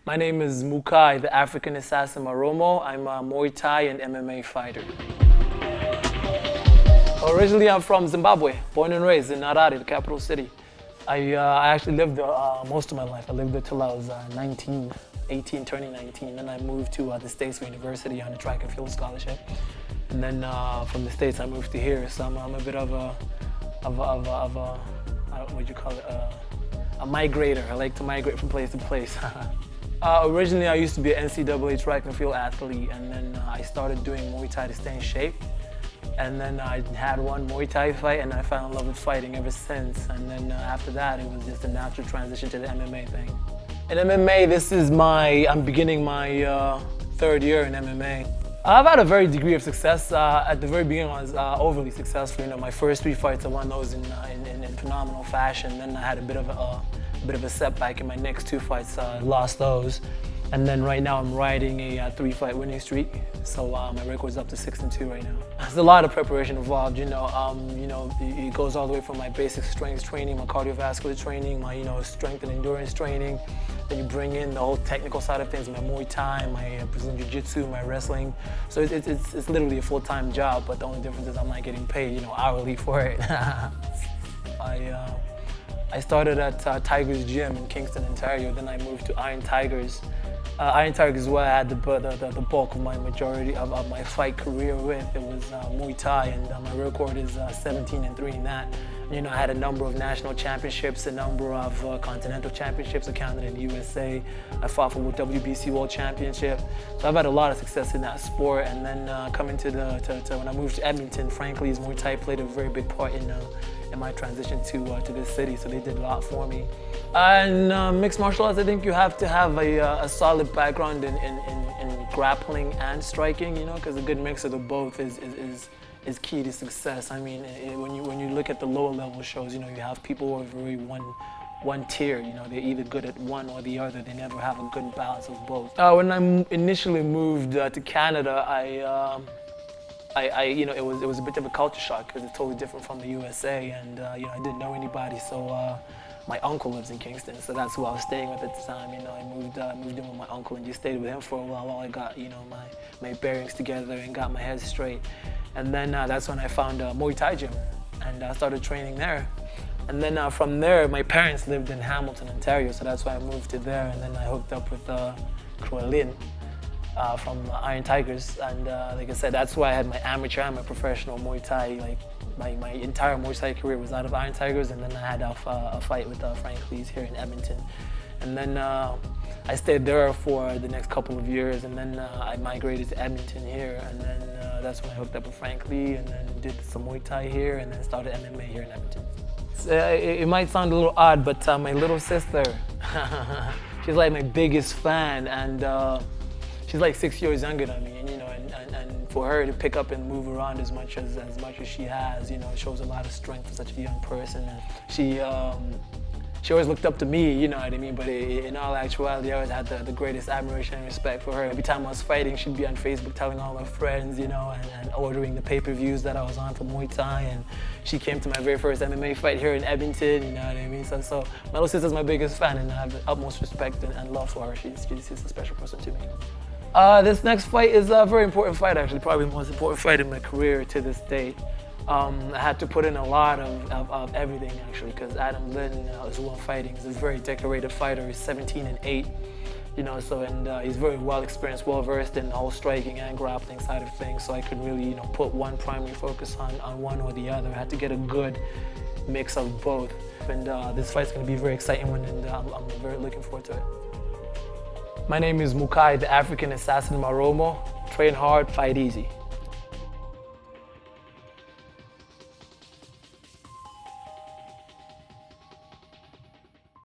My name is Mukai, the African assassin Maromo. I'm a Muay Thai and MMA fighter. Originally, I'm from Zimbabwe, born and raised in Harare, the capital city. I actually lived there most of my life. I lived there till I was 19, 18, turning 19. Then I moved to the States for university on a track and field scholarship. And then from the States, I moved to here. So I'm a bit of a what do you call it? A migrator. I like to migrate from place to place. Originally, I used to be an NCAA track and field athlete, and then I started doing Muay Thai to stay in shape. And then I had one Muay Thai fight, and I fell in love with fighting ever since. And then after that, it was just a natural transition to the MMA thing. In MMA, I'm beginning my third year in MMA. I've had a very degree of success. At the very beginning, I was overly successful. You know, my first 3 fights, I won those in phenomenal fashion. Then I had a bit of a setback in my next 2 fights. Lost those. And then right now I'm riding a 3-fight winning streak. So my record's up to 6-2 right now. There's a lot of preparation involved, it goes all the way from my basic strength training, my cardiovascular training, my strength and endurance training. Then you bring in the whole technical side of things, my Muay Thai, my Brazilian Jiu-Jitsu, my wrestling. So it's literally a full-time job, but the only difference is I'm not getting paid, hourly for it. I started at Tiger's Gym in Kingston, Ontario. Then I moved to Iron Tigers. Iron Tigers is where I had the bulk of my majority of my fight career with. It was Muay Thai, and my record is 17-3 in that. I had a number of national championships, a number of continental championships, Canada and the USA. I fought for the WBC World Championship. So I've had a lot of success in that sport. And then coming to when I moved to Edmonton, frankly, Muay Thai played a very big part in my transition to this city, so they did a lot for me. And mixed martial arts, I think you have to have a solid background in grappling and striking, because a good mix of the both is key to success. I mean, when you look at the lower level shows, you have people who are very one tier, they're either good at one or the other. They never have a good balance of both. When I initially moved to Canada, it was a bit of a culture shock because it's totally different from the USA, and I didn't know anybody. So my uncle lives in Kingston, so that's who I was staying with at the time. I moved in with my uncle and just stayed with him for a while I got my bearings together and got my head straight. And then that's when I found a Muay Thai gym, and I started training there. And then from there, my parents lived in Hamilton, Ontario, so that's why I moved to there. And then I hooked up with Lin from Iron Tigers, and like I said, that's why I had my amateur and my professional Muay Thai. Like my entire Muay Thai career was out of Iron Tigers, and then I had a fight with Frank Lee's here in Edmonton. And then I stayed there for the next couple of years, and then I migrated to Edmonton here, and then that's when I hooked up with Frank Lee, and then did some Muay Thai here, and then started MMA here in Edmonton. It might sound a little odd, but my little sister, she's like my biggest fan, and she's like 6 years younger than me, and for her to pick up and move around as much as she has, it shows a lot of strength for such a young person. And she always looked up to me, you know what I mean? But in all actuality, I always had the greatest admiration and respect for her. Every time I was fighting, she'd be on Facebook telling all her friends, and ordering the pay-per-views that I was on for Muay Thai. And she came to my very first MMA fight here in Edmonton, you know what I mean? So my little sister's my biggest fan, and I have the utmost respect and love for her. She's a special person to me. This next fight is a very important fight, actually, probably the most important fight in my career to this date. I had to put in a lot of everything, actually, because Adam Lin is who I'm fighting. He's a very decorated fighter. He's 17-8, and he's very well experienced, well versed in the whole striking and grappling side of things. So I could really, put one primary focus on one or the other. I had to get a good mix of both. And this fight's going to be a very exciting one, and I'm very looking forward to it. My name is Mukai, the African assassin Maromo. Train hard, fight easy.